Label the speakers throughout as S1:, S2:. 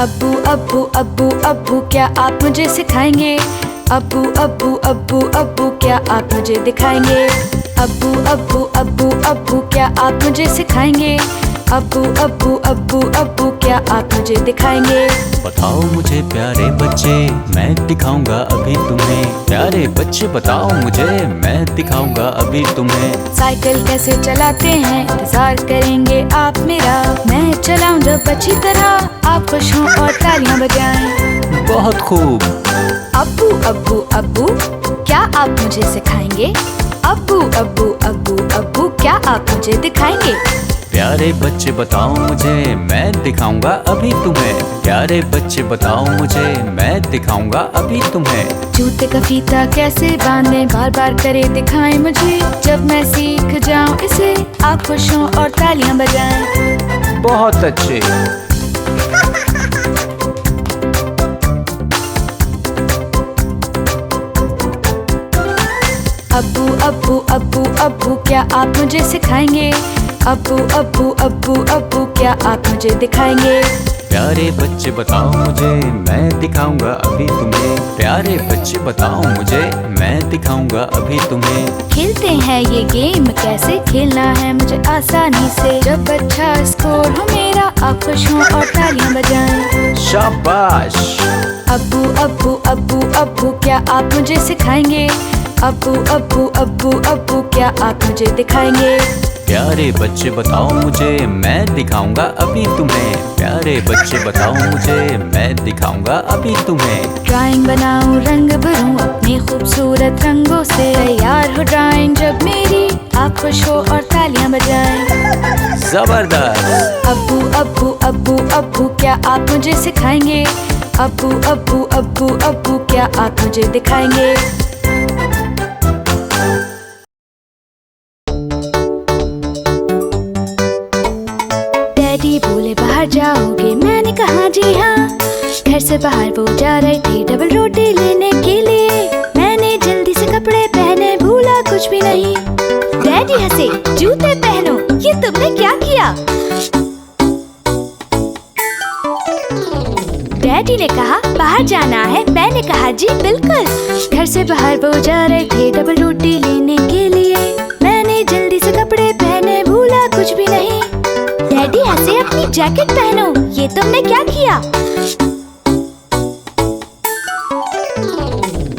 S1: अब्बू अब्बू अब्बू अब्बू क्या आप मुझे सिखाएंगे? अब्बू अब्बू अब्बू अब्बू क्या आप मुझे दिखाएंगे? अब्बू अब्बू अब्बू अब्बू क्या आप मुझे सिखाएंगे? अब्बू अब्बू अब्बू अब्बू क्या आप मुझे दिखाएंगे?
S2: बताओ मुझे प्यारे बच्चे, मैं दिखाऊंगा अभी तुम्हें। प्यारे बच्चे बताओ मुझे, मैं दिखाऊंगा अभी तुम्हें।
S1: साइकिल कैसे चलाते हैं इंतजार करेंगे आप मेरा। मैं चलाऊं जब अच्छी तरह, आप खुश हों और तालियां बजाएं।
S2: बहुत खूब।
S1: अब्बू अब्बू अब्बू क्या आप मुझे सिखाएंगे? अब्बू अब्बू अब्बू अब्बू क्या आप मुझे दिखाएंगे?
S2: प्यारे बच्चे बताओ मुझे, मैं दिखाऊंगा अभी तुम्हें। प्यारे बच्चे बताओ मुझे, मैं दिखाऊंगा अभी तुम्हें।
S1: जूते का फीता कैसे बांधे बार बार करे दिखाएं मुझे। जब मैं सीख जाऊं इसे, आप खुश हों और तालियां बजाएं।
S2: बहुत अच्छे।
S1: अब्बू अब्बू अब्बू अब्बू क्या आप मुझे सिखाएंगे? अब्बू अब्बू अब्बू अब्बू क्या आप मुझे दिखाएंगे?
S2: प्यारे बच्चे बताओ मुझे, मैं दिखाऊंगा अभी तुम्हें। प्यारे बच्चे बताओ मुझे, मैं दिखाऊंगा अभी तुम्हें।
S1: खेलते हैं ये गेम कैसे खेलना है मुझे आसानी से। जब अच्छा स्कोर हो मेरा, आप खुश हों और तालियां बजाएं।
S2: शाबाश।
S1: अब्बू अब्बू अब्बू अब्बू क्या आप मुझे सिखाएंगे? अब्बू अब्बू अब्बू अब्बू क्या आप मुझे दिखाएंगे?
S2: प्यारे बच्चे बताओ मुझे, मैं दिखाऊंगा अभी तुम्हें। प्यारे बच्चे बताओ मुझे, मैं दिखाऊंगा अभी तुम्हें।
S1: ड्राइंग बनाऊं रंग भरूं अपने खूबसूरत रंगों से। तैयार हो ड्राइंग जब मेरी, आप खुश हो और तालियां बजाएं।
S2: जबरदस्त।
S1: अब्बू अब्बू अब्बू अब्बू क्या आप मुझे सिखाएंगे? अब्बू अब्बू अब्बू अब्बू क्या आप मुझे दिखाएंगे? डैडी बोले बाहर जाओगे, मैंने कहा जी हाँ। घर से बाहर वो जा रहे थे डबल रोटी लेने के लिए। मैंने जल्दी से कपड़े पहने, भूला कुछ भी नहीं। डैडी हंसे, जूते पहनो, ये तुमने क्या किया? डैडी ने कहा बाहर जाना है। मैंने कहा जी बिल्कुल। घर से बाहर वो जा रहे थे डबल रोटी लेने के लिए। मैंने जल्दी से कपड़े पहने, भूला कुछ भी नहीं। डैडी हंसे, अपनी जैकेट पहनो, ये तुमने क्या किया?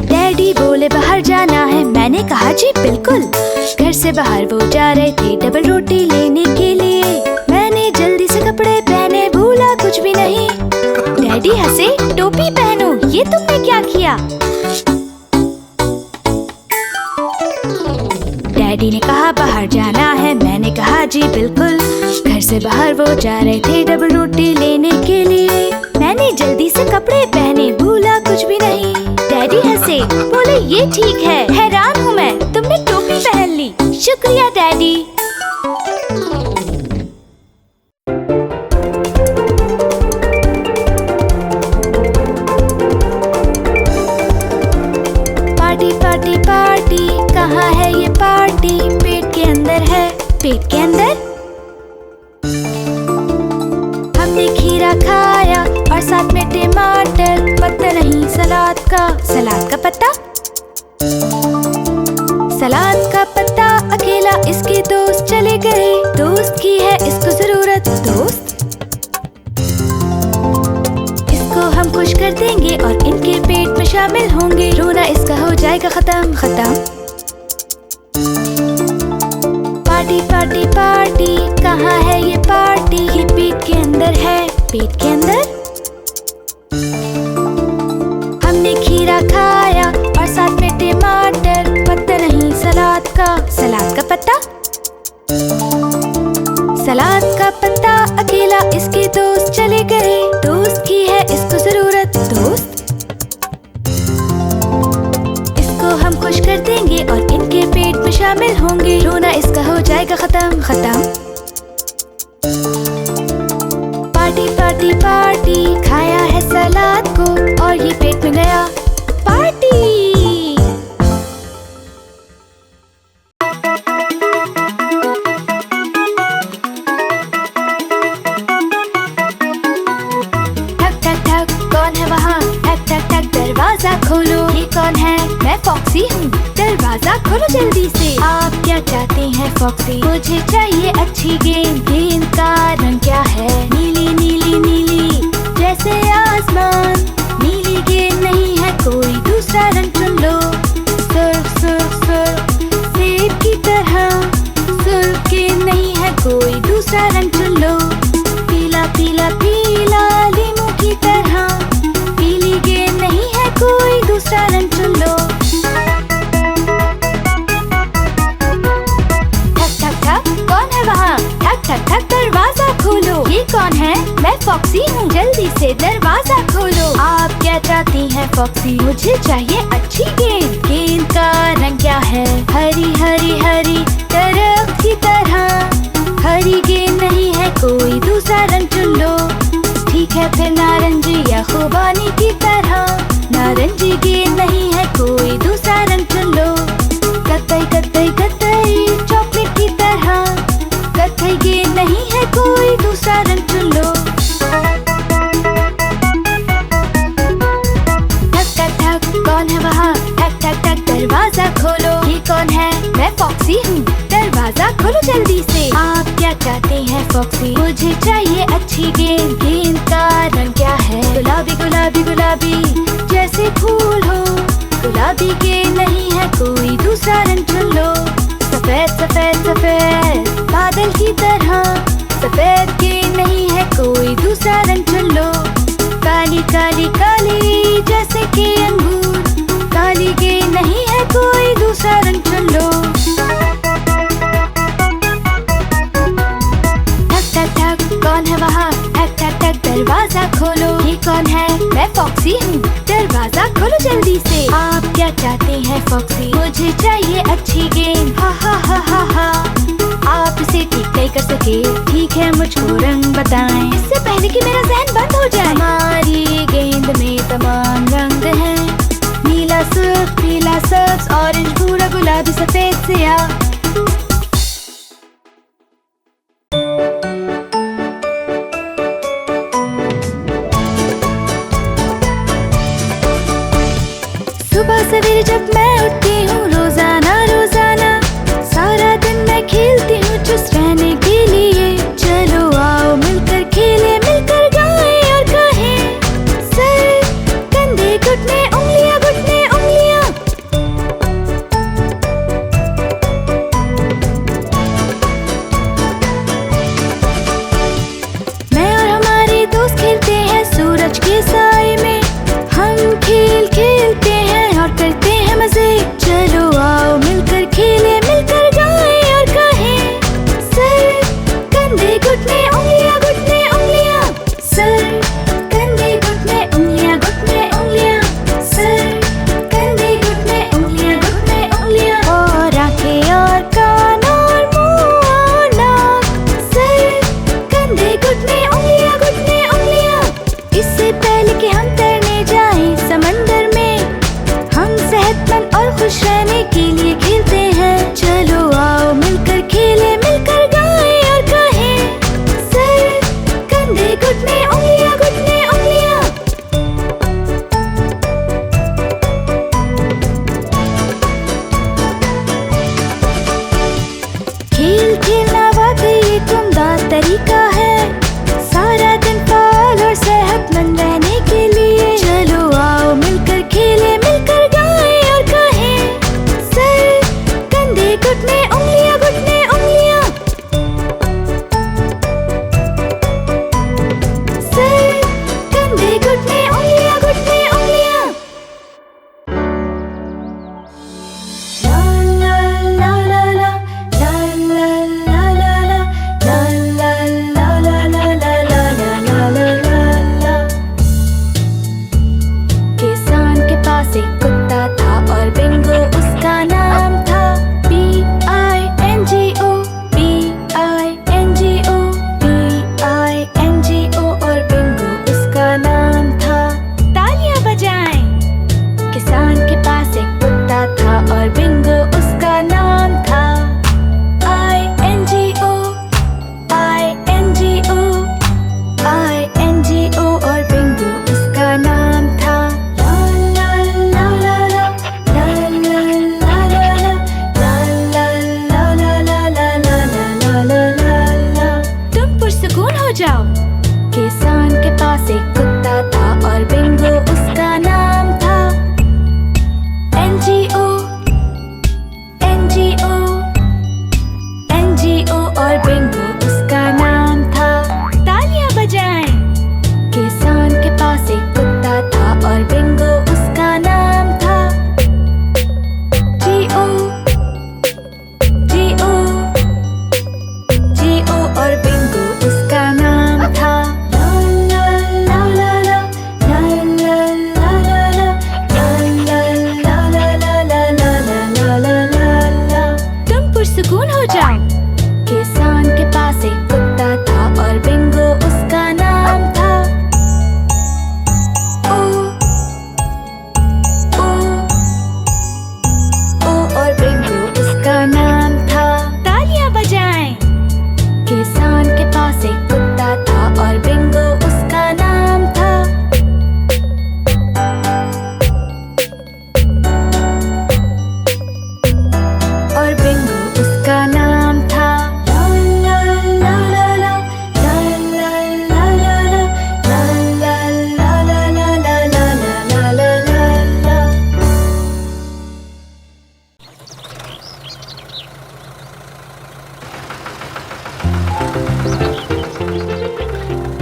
S1: डैडी बोले बाहर जाना है। मैंने कहा जी बिल्कुल। घर से बाहर वो जा रहे थे डबल रोटी लेने के लिए। मैंने जल्दी से कपड़े पहने, भूला कुछ भी नहीं। डैडी हंसे, टोपी पहनो, ये तुमने क्या किया? डैडी ने कहा बाहर जाना है। मैंने कहा जी बिल्कुल। घर से बाहर वो जा रहे थे डबल रोटी लेने के लिए। मैंने जल्दी से कपड़े पहने, भूला कुछ भी नहीं। डैडी हंसे, बोले ये ठीक है। हैरान हूँ मैं, तुमने टोपी पहन ली। शुक्रिया डैडी। पार्टी पार्टी पार्टी, कहाँ है ये पार्टी? पेट के अंदर है। पेट के अंदर? हमने खीरा खाया और साथ में टमाटर। पत्ता नहीं सलाद का। सलाद का पत्ता? सलाद का पत्ता अकेला, इसके दोस्त चले गए। दोस्त की है इसको जरूरत। दोस्त? इसको हम खुश कर देंगे और इनके पेट में शामिल होंगे। रोना इसका हो जाएगा खत्म। खत्म। पार्टी पार्टी पार्टी, कहाँ है ये पार्टी? ये पेट के अंदर है। पेट के अंदर? हमने खीरा खाया और साथ में टमाटर। पत्ता नहीं सलाद का। सलाद का पत्ता? सलाद का पत्ता अकेला, इसके दोस्त चले गए। दोस्त की है इसको जरूरत। दोस्त? इसको हम खुश कर देंगे और इनके पेट में शामिल होंगे। रोना इसका हो जाएगा खत्म। खत्म। पार्टी पार्टी पार्टी, खाया है सलाद को और ये पेट में गया। पार्टी। ठक ठक फॉक्सी हूँ, दरवाजा खोलो जल्दी से। आप क्या चाहते हैं फॉक्सी? मुझे चाहिए अच्छी गेंद। गेंद का रंग क्या है? नीली नीली नीली जैसे आसमान। नीली गेंद नहीं है कोई दूसरा रंग चुन लो। सुर्ख सुर्ख सुर्ख सेब की तरह। सुर्ख गेंद नहीं है कोई दूसरा रंग चुन लो। पीला पीला पीला लीमू की तरह। पीली गेंद नहीं है कोई दूसरा रंग चुन लो। ठक ठक ठक कौन है वहाँ? ठक ठक ठक दरवाजा खोलो। ये कौन है? मैं फॉक्सी हूँ, जल्दी से दरवाजा खोलो। आप क्या चाहती हैं फॉक्सी? मुझे चाहिए अच्छी गेंद। गेंद का रंग क्या है? हरी हरी हरी दरख्त की तरह। हरी गेंद नहीं है कोई दूसरा रंग चुन लो। ठीक है फिर नारंगी या खुबानी की तरह। नारंगी गेंद नहीं है कोई दूसरा रंग चुन लो। कत्थई कत्थई कत्थई चॉकलेट की तरह। कत्थई गेंद नहीं है कोई दूसरा रंग चुन लो। ठक ठक ठक कौन है वहाँ? ठक ठक ठक दरवाजा खोलो। ये कौन है? मैं फॉक्सी हूँ, दरवाजा खोलो जल्दी से। आप क्या चाहते हैं फॉक्सी? मुझे चाहिए अच्छी गेंद। गेंद का रंग क्या है? गुलाबी गुलाबी गुलाबी जैसे फूल हो। गुलाबी गेंद नहीं है कोई दूसरा रंग चुन लो। सफेद सफेद सफेद बादल की तरह। सफेद गेंद नहीं है कोई दूसरा रंग चुन लो। काली काली काली जैसे कि अंगूर। काली गेंद नहीं है कोई दूसरा रंग चुन लो। ठक ठक ठक कौन है वहाँ? ठक ठक ठक दरवाजा खोलो। ये कौन है? मैं फॉक्सी हूँ, दरवाजा खोलो जल्दी से। आप क्या चाहते हैं फॉक्सी? मुझे चाहिए अच्छी गेंद। हा हा हा हा हा। आप इसे ठीक नहीं कर सके, ठीक है मुझको रंग बताएं, इससे पहले कि मेरा ज़हन बंद हो जाए। हमारी गेंद में तमाम रंग हैं। नीला सुर्ख पीला सब्ज ऑरेंज भूरा गुलाबी सफेद सियाह। सुबह सवेरे जब मैं उठती हूँ रोजाना रोजाना, सारा दिन मैं खेलती हूँ चुस्त रहने के लिए। चलो आओ मिलकर खेलें, मिलकर गाएं और कहें। सर कंधे घुटने उंगलियां घुटने उंगलियां।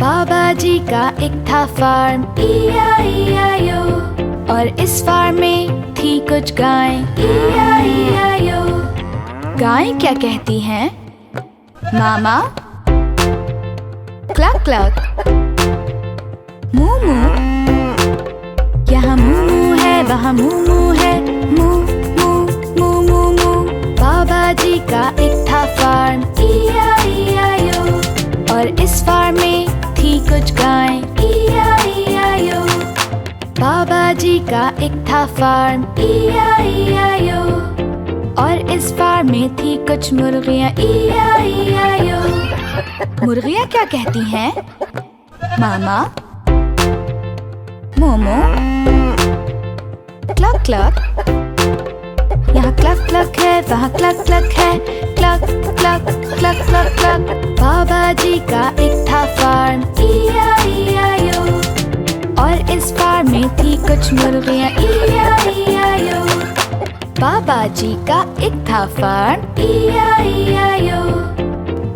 S1: बाबा जी का एक था फार्म, E-I-E-I-O। और इस फार्म में थी कुछ गायें, E-I-E-I-O। गायें क्या कहती हैं? मामा, क्लक क्लक, मू मू। यहाँ मू मू है, वहाँ मू मू है, मू मू मू मू मू। बाबा जी का एक था फार्म, E-I-E-I-O। और इस फार्म में थी कुछ गायें, E-I-E-I-O। बाबा जी का एक था फार्म, E-I-E-I-O। और इस फार्म में थी कुछ मुर्गियाँ, E-I-E-I-O। मुर्गियाँ क्या कहती हैं? मामा, मोमो, क्लक क्लक। यहाँ क्लक क्लक है, वहाँ क्लक क्लक है, cluck cluck cluck cluck cluck. बाबा जी का एक था फार्म, E-I-E-I-O। और इस फार्म में थी कुछ मुर्गियाँ, E-I-E-I-O। बाबा जी का एक था फार्म, E-I-E-I-O।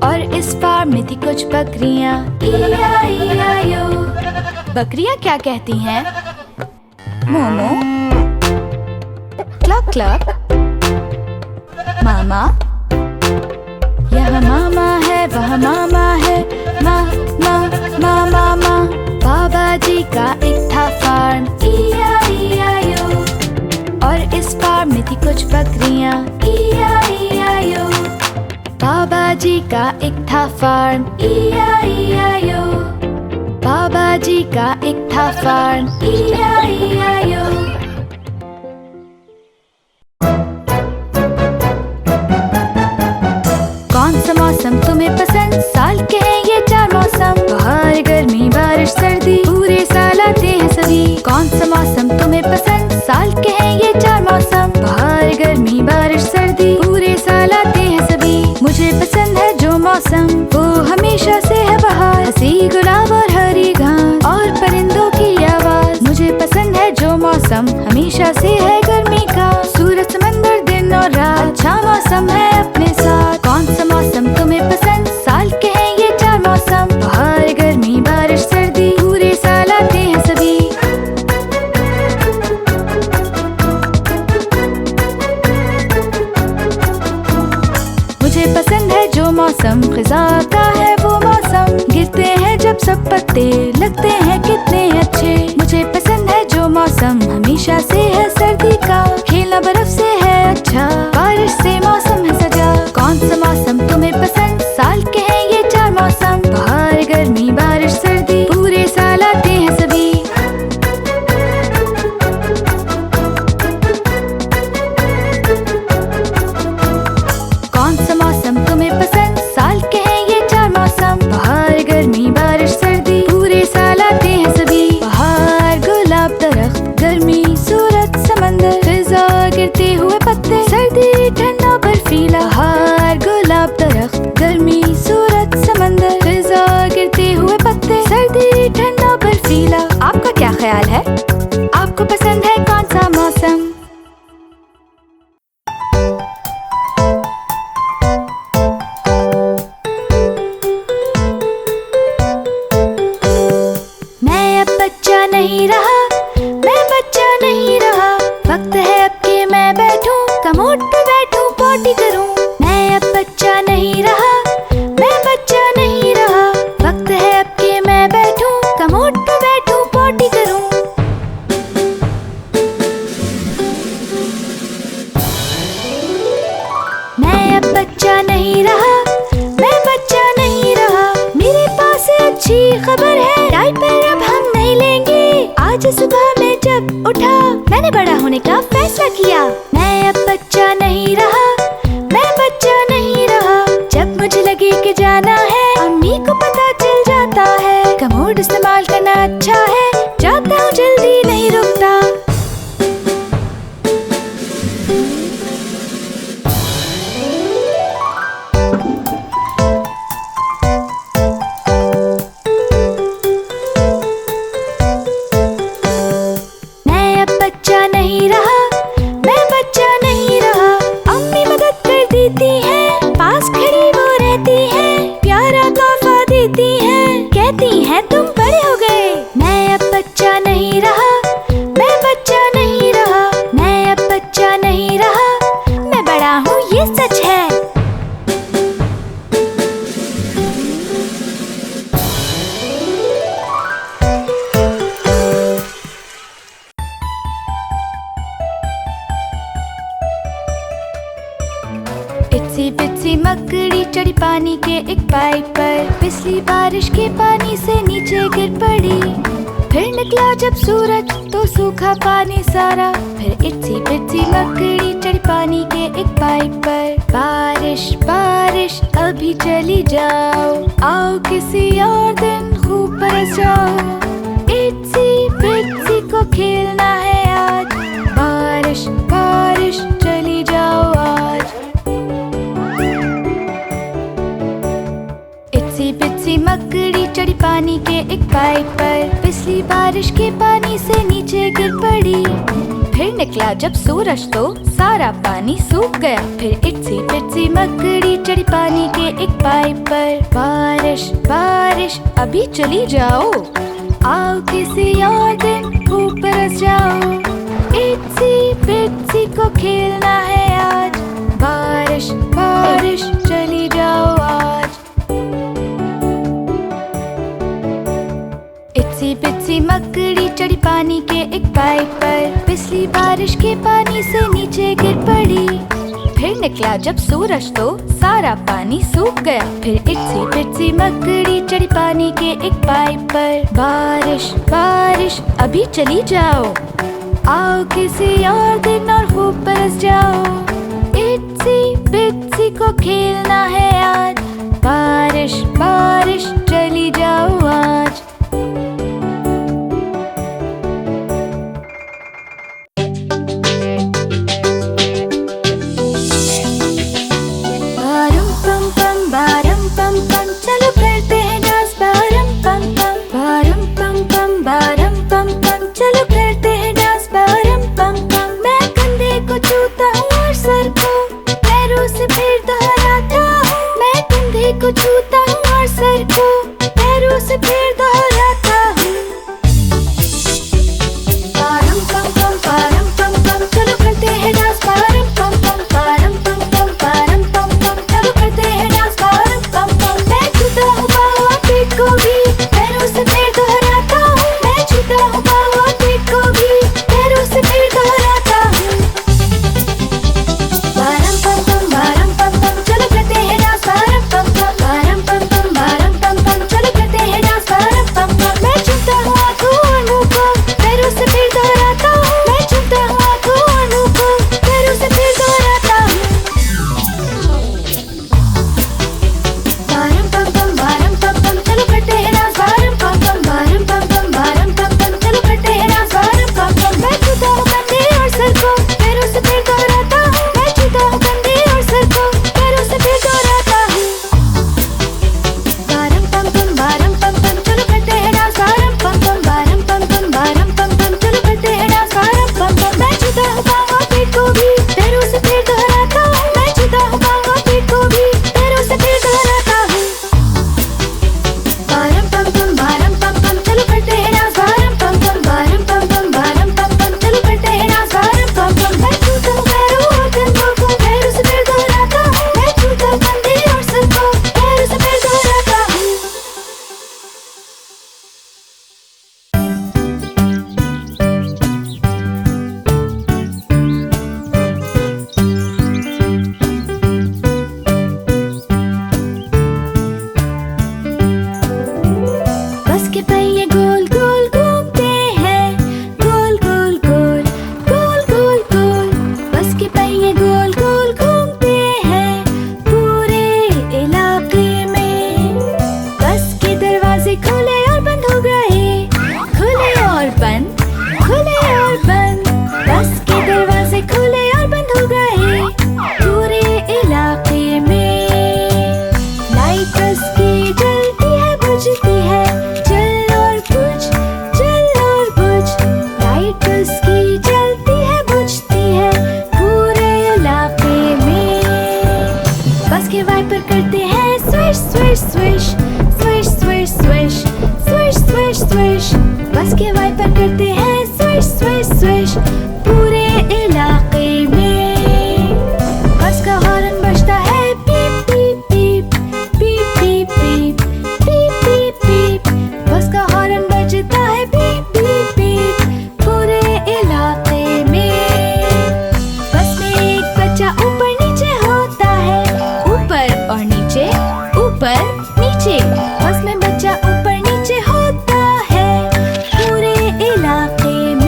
S1: और इस फार्म में थी कुछ बकरियाँ, E-I-E-I-O। बकरियाँ क्या कहती हैं? मोमो, क्लक क्लक, मामा। यहाँ मामा है, वहाँ मामा है, मा मा मा मा मा। बाबा जी का एक था फार्म, E-I-E-I-O। और इस फार्म में थी कुछ बकरियाँ, E-I-E-I-O। बाबा जी का एक था फार्म, E-I-E-I-O। बाबा जी का एक था फार्म, E-I-E-I-O। कौन सा मौसम तुम्हें पसंद? साल के हैं ये 4 मौसम, बाहर गर्मी बारिश सर्दी, पूरे साल आते हैं सभी। कौन सा मौसम तुम्हें पसंद? साल के हैं ये 4 मौसम, बाहर गर्मी बारिश सर्दी, पूरे साल आते हैं सभी। मुझे पसंद है जो मौसम, वो हमेशा से है बहार, हंसी गुलाब और हरी घास और परिंदों की आवाज। मुझे पसंद है जो मौसम हमेशा से है गर्मी का, सूरज समंदर दिन और रात, अच्छा मौसम है अपने साथ। कौन सा मौसम तुम्हें पसंद? साल के हैं ये 4 मौसम, बाहर गर्मी बारिश सर्दी, पूरे साल आते हैं सभी। मुझे पसंद है जो मौसम खिजा का है वो मौसम, गिरते हैं जब सब पत्ते लगते हैं कितने अच्छे। मुझे पसंद है जो मौसम हमेशा से है सर्दी का, खेलना बर्फ से है अच्छा, बारिश से मौसम है सजा। कौन सा मौसम तुम्हें पसंद? साल के हैं ये 4 मौसम, बाहर गर्मी बारिश सर्दी, पूरे साल आते हैं सभी। कौन सा मौसम तुम्हें पसंद? साल के हैं ये 4 मौसम, बाहर गर्मी बारिश सर्दी, पूरे साल आते हैं सभी। बाहर गुलाब दरख्त, गर्मी सूरज समंदर, फिजा गिरते हुए पत्ते, सर्दी ठंडा बर्फीला। बाहर गुलाब दरख्त, गर्मी सूरज समंदर, फिजा गिरते हुए पत्ते, सर्दी ठंडा बर्फीला। आपका क्या ख्याल है? आपको पसंद है कौन सा मौसम? मैं अब बच्चा नहीं रहा, मैं बच्चा नहीं रहा, वक्त है अब के मैं बैठूं, कमोड पे बैठूं पॉटी करूं। मैं अब बच्चा नहीं रहा, मैं बच्चा नहीं रहा, वक्त है अब के मैं बैठूं, कमोड पे बैठूं पॉटी करूं। मैं अब बच्चा नहीं रहा, मैं बच्चा नहीं रहा, मेरे पास अच्छी खबर है, डायपर अब हम नहीं लेंगे। आज सुबह मैं जब उठा, मैंने बड़ा होने का फैसला किया। मैं अब बच्चा नहीं रहा, मैं बच्चा नहीं रहा, जब मुझे लगे कि जाना है, अम्मी को पता चल जाता है, कमोड इस्तेमाल करना अच्छा है, जाता हूँ जल्दी नहीं रुकता। मैं अब बच्चा नहीं रहा, मैं बच्चा नहीं रहा, अम्मी मदद कर देती हैं, पास खड़ी वो रहती हैं, प्यारा तोहफा देती हैं, कहती हैं तुम बड़े हो गए। मैं अब बच्चा नहीं रहा, मैं बच्चा नहीं रहा, मैं अब बच्चा नहीं रहा, मैं बड़ा हूँ ये सच है। इत्सी बित्सी मकड़ी चढ़ी पानी के एक पाइप पर, फिसली बारिश के पानी से नीचे गिर पड़ी। फिर निकला जब सूरज तो सूखा पानी सारा। फिर इत्सी बित्सी मकड़ी चढ़ी पानी के एक पाइप पर। बारिश बारिश अभी चली जाओ, आओ किसी और दिन खूब बरस जाओ। इत्सी बित्सी को खेलना है आज, बारिश बारिश चली जाओ आज। इत्सी बित्सी मकड़ी चढ़ी पानी के एक पाइप पर, फिसली बारिश के पानी से नीचे गिर पड़ी। फिर निकला जब सूरज तो सारा पानी सूख गया। फिर इत्सी बित्सी मकड़ी चढ़ी पानी के एक पाइप पर। बारिश बारिश अभी चली जाओ, आओ किसी और दिन खूब बरस जाओ। इत्सी बित्सी को खेलना है आज, बारिश बारिश चली जाओ आज। इत्सी बित्सी मकड़ी चढ़ी पानी के एक पाइप पर, फिसली बारिश के पानी से नीचे गिर पड़ी। फिर निकला जब सूरज तो सारा पानी सूख गया। फिर इत्सी बित्सी मकड़ी चढ़ी पानी के एक पाइप पर। बारिश बारिश अभी चली जाओ, आओ किसी और दिन और खूब बरस जाओ। इत्सी बित्सी को खेलना है आज, बारिश बारिश चली जाओ आज। को छूता हूँ और सर को स्विश स्विश स्विश पूरे इलाके में। बस का हॉर्न बजता है पीप पीप पीप पीप पीप पीप पीप पीप पीप। बस का हॉर्न बजता है पीप पीप पीप पूरे इलाके में। बस में एक बच्चा ऊपर नीचे होता है, ऊपर और नीचे, ऊपर नीचे। बस में बच्चा ऊपर नीचे होता है पूरे इलाके में।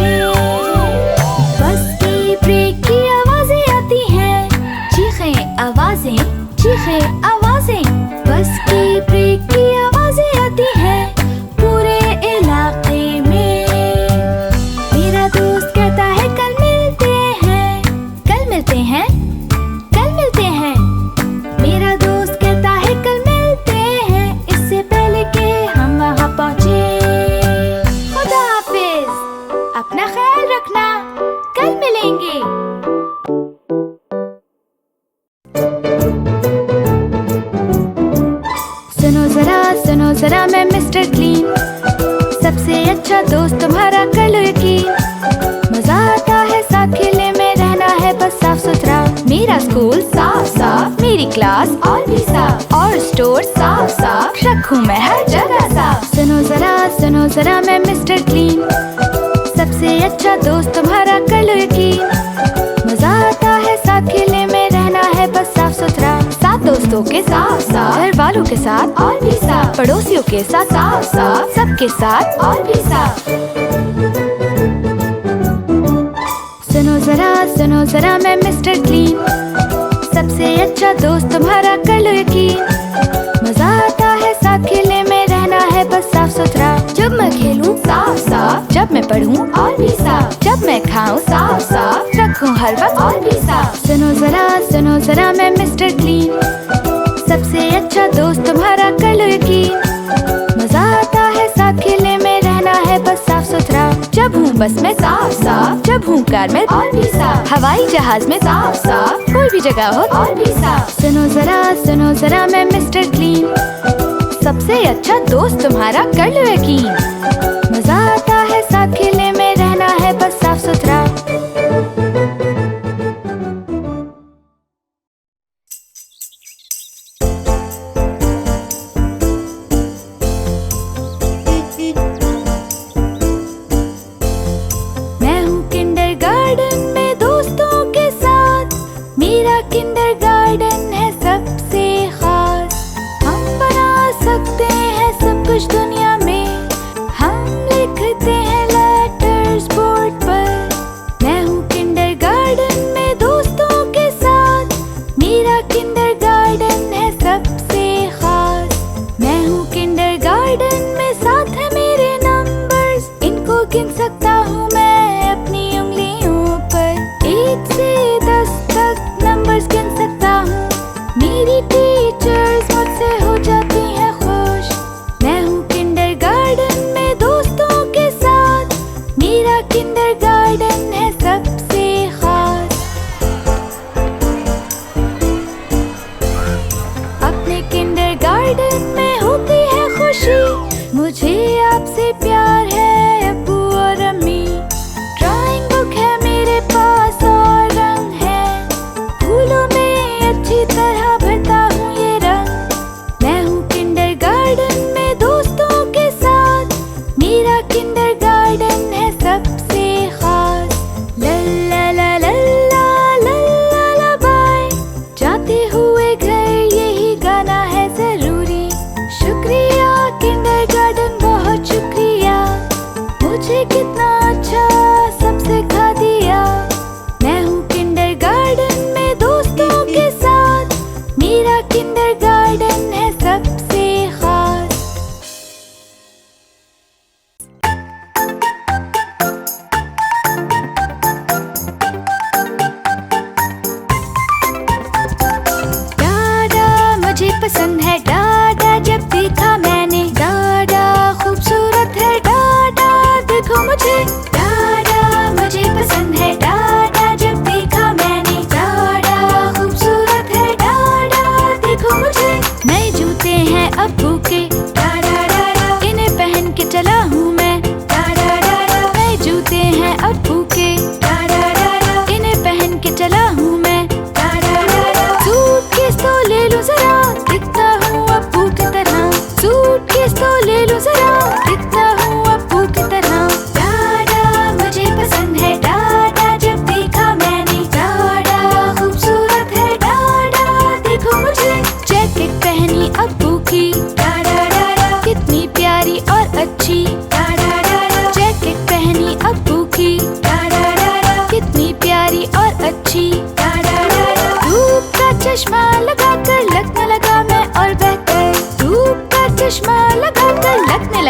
S1: बस की ब्रेक की आवाजें आती हैं, चीखें आवाजें, चीखें आवाजें। बस की ब्रेक की आवाजें आती हैं पूरे इलाके में। मेरा दोस्त कहता है कल मिलते हैं, कल मिलते हैं, कल मिलते हैं। मेरा दोस्त कहता है कल मिलते हैं, इससे पहले कि हम वहाँ पहुँचे। खुदा हाफिज, अपना ख्याल रखना, कल मिलेंगे। सुनो जरा मैं मिस्टर क्लीन, सबसे अच्छा दोस्त तुम्हारा कर लो यकीन। मजा आता है साथ खेलने में, रहना है बस साफ सुथरा। मेरा स्कूल साफ साफ, मेरी क्लास और भी साफ, और स्टोर साफ साफ, रखूं मैं हर जगह साफ। सुनो जरा मैं मिस्टर क्लीन, सबसे अच्छा दोस्त तुम्हारा कर लो यकीन। मजा आता है साथ खेलने में, रहना है बस साफ सुथरा। साथ दोस्तों के साथ साथ, घर वालों के साथ और भी साथ, पड़ोसियों के साथ साफ साफ, सबके साथ और भी साफ। सुनो जरा मैं मिस्टर क्लीन, सबसे अच्छा दोस्त तुम्हारा कर लो यकीन। मजा आता है साथ खेलने में, रहना है बस साफ सुथरा। जब मैं खेलूं साफ साफ, जब मैं पढूं और भी साफ, जब मैं खाऊं साफ साफ, रखूं हर वक्त और भी साफ। सुनो जरा मैं मिस्टर क्लीन, सबसे अच्छा दोस्त तुम्हारा कर लो यकीन। मजा आता है साथ खेलने में, रहना है बस साफ सुथरा। जब हूँ बस में साफ साफ, जब हूँ कार में और भी साफ, हवाई जहाज में साफ साफ, कोई भी जगह हो और भी साफ। सुनो जरा मैं मिस्टर क्लीन, सबसे अच्छा दोस्त तुम्हारा कर लो यकीन। मजा आता है साथ खेलने में, रहना है बस साफ सुथरा। मैं हूँ किंडरगार्टन में दोस्तों के साथ, मेरा किंडरगार्टन है सबसे खास। हम बना सकते हैं सब कुछ दुनिया में, हम लिखते हैं लेटर्स बोर्ड पर। मैं हूँ किंडरगार्टन में दोस्तों के साथ, मेरा किंडरगार्टन है सबसे खास। मैं हूँ किंडरगार्टन में, साथ है मेरे नंबर्स, इनको गिन सकता हूँ मैं अपनी उंगलियों पर। 1 से 10 तक नंबर्स गिन सकता हूँ, मेरी टीचर्स मुझसे हो जाती हैं खुश। मैं हूँ किंडरगार्टन में दोस्तों के साथ, मेरा किंडरगार्टन है सबसे खास। अपने किंडरगार्टन में होती है खुशी, मुझे आपसे प्यार है अब्बू और अम्मी। ड्राइंग बुक है मेरे पास और रंग है, फूलों में अच्छी तरह भरता हूँ ये रंग। मैं हूँ किंडरगार्टन में दोस्तों के साथ, मेरा किंडरगार्टन है सबसे खास। लल्ला ला लल्ला लल्ला ला बाय, जाते हुए घर यही गाना है जरूरी। शुक्रिया किंडरगार्टन, बहुत शुक्रिया।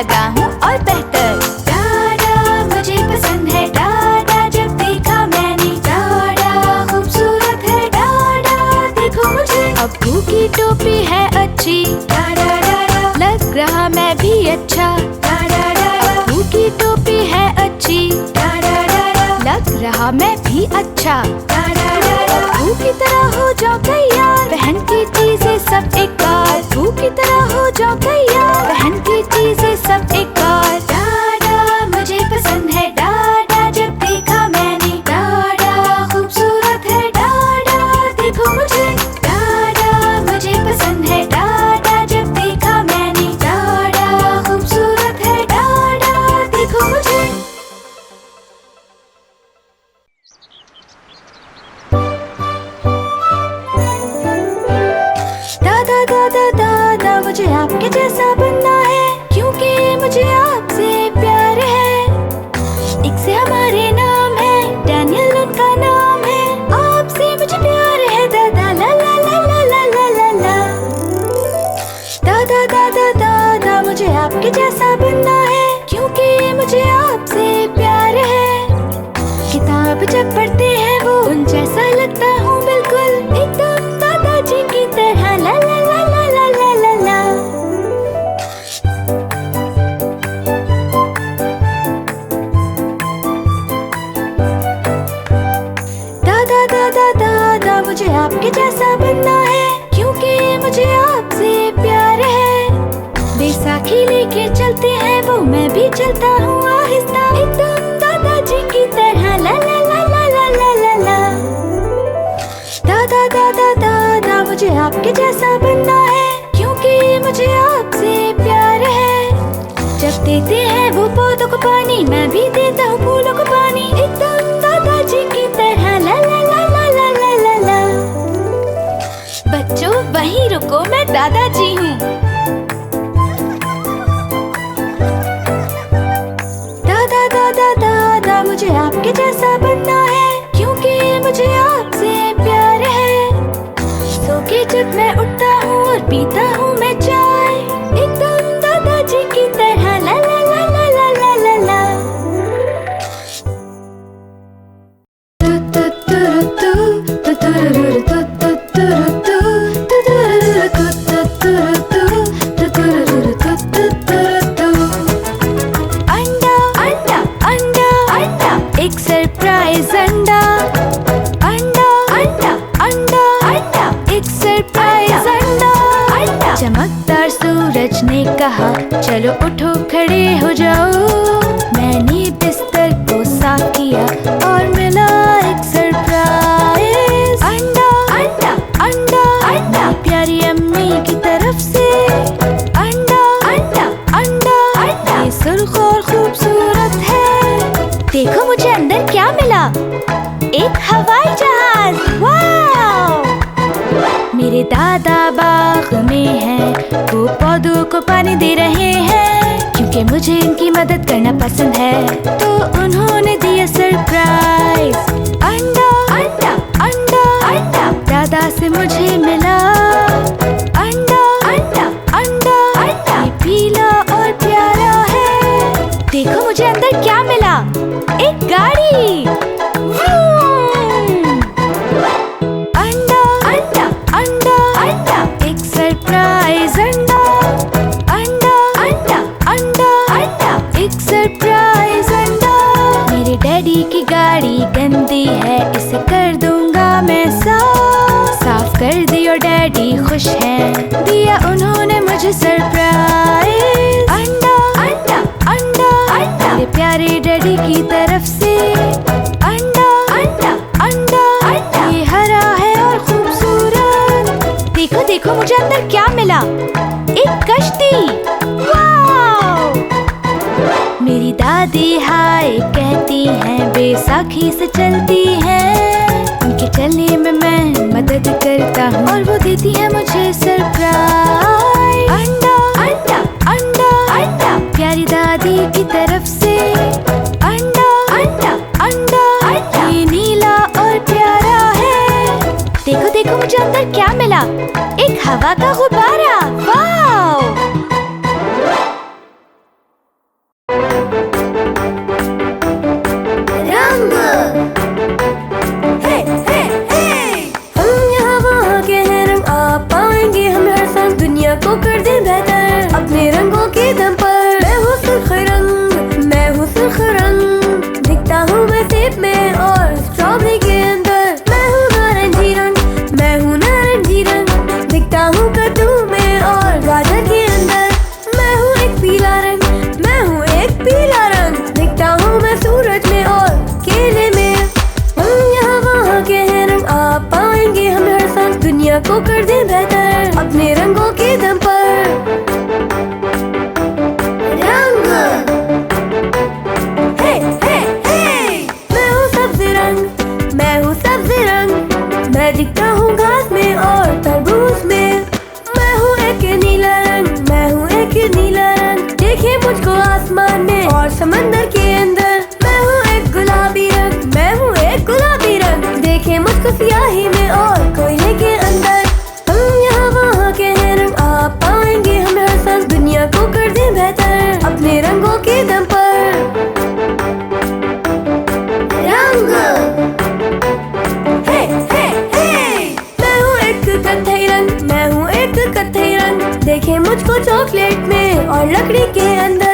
S1: लगा हूँ और बेहतर। डाडा मुझे पसंद है, डाडा जब देखा मैंने, डाडा खूबसूरत है, डाडा देखो मुझे। अब्बू की टोपी है अच्छी, डाडा डाडा लग रहा मैं भी अच्छा, डाडा डाडा। अब्बू की टोपी है अच्छी, डाडा डाडा लग रहा मैं भी अच्छा, डाडा डाडा। अब्बू की तरह हो जाओ तैयार, बहन की चीजें सब एक बार। अब्बू की तरह हो जाओ तैयार, बहन की चीजें सब एक बार। डाडा मुझे पसंद है, डाडा जब देखा मैंने, डाडा खूबसूरत है, डाडा देखो मुझे। डाडा मुझे पसंद है, डाडा जब देखा मैंने, डाडा खूबसूरत है, डाडा देखो मुझे। दादा दादा दादा मुझे आपके जैसा बनना है, क्योंकि मुझे आपसे प्यार है। एक से हमारे नाम है, डैनियल उनका नाम है, आपसे मुझे प्यार है दादा, ला ला ला ला ला ला ला ला। दादा दादा दादा मुझे आपके जैसा बनना है, क्योंकि मुझे आपसे प्यार है। किताब जब पढ़ते हैं वो उन जैसा लगता हूँ बिल्कुल, एकदम दादाजी की तरह, ला ला ला ला ला ला ला ला। दादा दादा दादा मुझे आपके जैसा बनना है, क्योंकि मुझे आपसे प्यार है। बैसाखी लेके चलते हैं वो मैं भी चलता हूँ आहिस्ता, एकदम दादाजी की तरह, ला ला ला ला ला ला ला ला। दादा दादा दादा मुझे आपके जैसा बनना है, क्योंकि मुझे आपसे प्यार है। जब देते हैं वो पौधों को पानी, मैं भी देता हूँ फूलों को पानी, एकदम दादाजी की तरह, ला ला ला ला ला ला ला ला। बच्चों वहीं रुको, मैं दादाजी हूँ। दादा दादा दादा मुझे आपके जैसा बनना है, क्योंकि मुझे आपसे प्यार है। सो के जब मैं उठता हूँ और पीता हूँ मैं चाय, एकदम दादाजी की तरह, ला ला ला ला ला ला ला ला। तु तु तुरु तु, तु तुरुरु तु तु तुरु तु, तु तुरुरु तु तु तुरु तु, तु तुरुरु तु तु तुरु तु। अंडा अंडा अंडा अंडा, एक सरप्राइज अंडा। अंडा अंडा अंडा अंडा, एक सरप्राइज अंडा। अंडा चमकदार सूरज ने कहा, चलो उठो खड़े हो जाओ। मैंने बिस्तर को साफ किया और मिला एक सरप्राइज अंडा। अंडा अंडा अंडा, प्यारी अम्मी की तरफ से। अंडा अंडा अंडा अंडा, ये सुर्ख और खूबसूरत है। देखो मुझे अंदर क्या मिला, एक हवाई जहाज। वाव! मेरे दादा बाग में हैं, वो पौधों को पानी दे रहे हैं, क्योंकि मुझे इनकी मदद करना पसंद है, तो उन्होंने दिया सरप्राइज अंडा। अंडा अंडा अंडा, दादा से मुझे मिला अंडा। अंडा अंडा अंडा, ये पीला और प्यारा है। देखो मुझे अंदर क्या मिला, एक गाड़ी। अंडा अंडा अंडा अंडा, एक सरप्राइज अंडा। अंडा अंडा अंडा अंडा, एक सरप्राइज अंडा। मेरे डैडी की गाड़ी गंदी है, इसे कर दूंगा मैं साफ। साफ कर दियो, डैडी खुश हैं, दिया उन्होंने मुझे सरप्राइज अंडा। अंडा अंडा अंडा, मेरे प्यारे डैडी की तरफ से। अंडा अंडा अंडा अंडा, ये हरा है और खूबसूरत। देखो देखो मुझे अंदर क्या मिला, एक कश्ती। वाव! मेरी दादी हाय कहती हैं, बैसाखी से चलती हैं। उनके चलने में मैं मदद करता हूँ और वो देती है मुझे सरप्राइज अंडा। अंडा अंडा अंडा, प्यारी दादी की तरफ से। अंडा अंडा अंडा अंडा, ये नीला और प्यारा है। देखो देखो मुझे अंदर क्या मिला, एक हवा का गुब्बारा। वाव!
S3: देखिए मुझको आसमान में और समंदर के अंदर। मैं हूँ एक गुलाबी रंग, मैं हूँ एक गुलाबी रंग। देखिए मुझको सियाही में और कोयले के अंदर। हम यहाँ वहाँ के हैं रंग, आप पाएंगे हमें हर सांस। दुनिया को कर दें बेहतर अपने रंगों के दम पर। रंग हे हे हे। मैं हूँ एक कत्थई रंग, मैं हूँ एक कत्थई रंग। देखे मुझको चॉकलेट में और लकड़ी के अंदर।